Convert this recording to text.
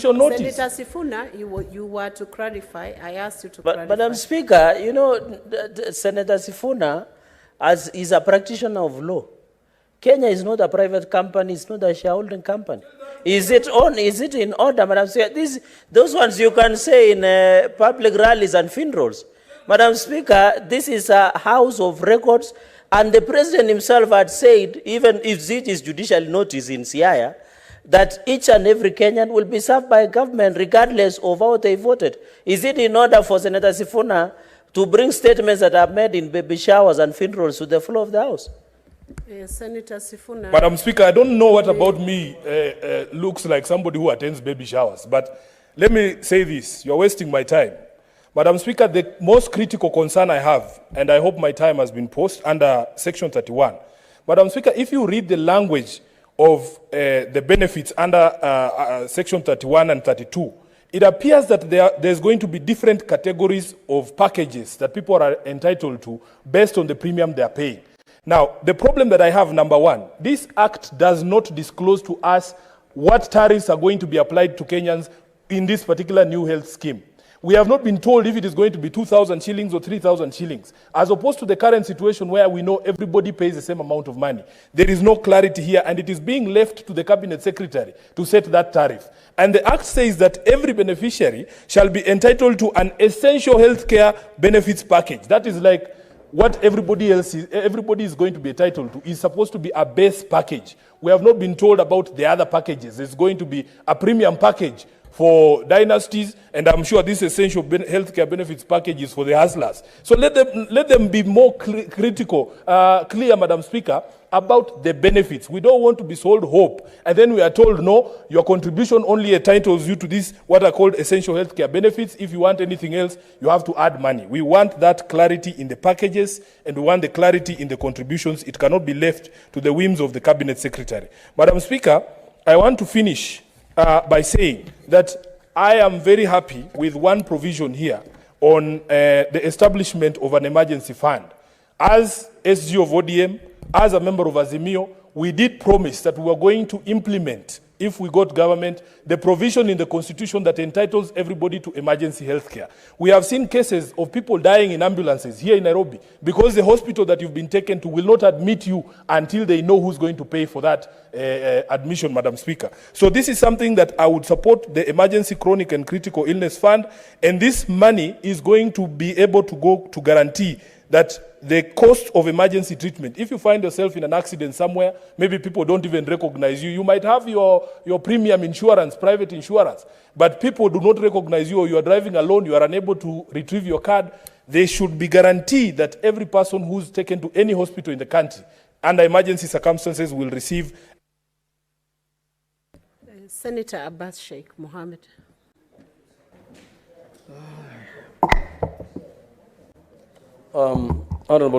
notice. Senator Sifuna, you were to clarify. I asked you to clarify. Madam Speaker, you know, Senator Sifuna is a practitioner of law. Kenya is not a private company, it's not a shareholding company. Is it in order, Madam Speaker? Those ones you can say in public rallies and funerals. Madam Speaker, this is a house of records, and the President himself had said, even if it is judicial notice in Siaya, that each and every Kenyan will be served by government regardless of how they voted. Is it in order for Senator Sifuna to bring statements that are made in baby showers and funerals to the floor of the House? Senator Sifuna. Madam Speaker, I don't know what about me looks like somebody who attends baby showers, but let me say this, you're wasting my time. Madam Speaker, the most critical concern I have, and I hope my time has been posed under Section 31. Madam Speaker, if you read the language of the benefits under Section 31 and 32, it appears that there's going to be different categories of packages that people are entitled to based on the premium they are paying. Now, the problem that I have, number one, this act does not disclose to us what tariffs are going to be applied to Kenyans in this particular new health scheme. We have not been told if it is going to be 2,000 shillings or 3,000 shillings, as opposed to the current situation where we know everybody pays the same amount of money. There is no clarity here, and it is being left to the Cabinet Secretary to set that tariff. And the Act says that every beneficiary shall be entitled to an essential health care benefits package. That is like what everybody is going to be entitled to. Is supposed to be a base package. We have not been told about the other packages. There's going to be a premium package for dynasties, and I'm sure this essential healthcare benefits package is for the hustlers. So let them be more clear, Madam Speaker, about the benefits. We don't want to be sold hope, and then we are told, no, your contribution only entitles you to this, what are called essential healthcare benefits. If you want anything else, you have to add money. We want that clarity in the packages, and we want the clarity in the contributions. It cannot be left to the whims of the Cabinet Secretary. Madam Speaker, I want to finish by saying that I am very happy with one provision here on the establishment of an emergency fund. As SG of ODM, as a member of Azimio, we did promise that we were going to implement, if we got government, the provision in the Constitution that entitles everybody to emergency health care. We have seen cases of people dying in ambulances here in Nairobi because the hospital that you've been taken to will not admit you until they know who's going to pay for that admission, Madam Speaker. So this is something that I would support, the Emergency Chronic and Critical Illness Fund, and this money is going to be able to go to guarantee that the cost of emergency treatment, if you find yourself in an accident somewhere, maybe people don't even recognize you, you might have your premium insurance, private insurance, but people do not recognize you, or you are driving alone, you are unable to retrieve your card, they should be guaranteed that every person who's taken to any hospital in the country under emergency circumstances will receive. Senator Abbas Sheikh Mohammed. Honorable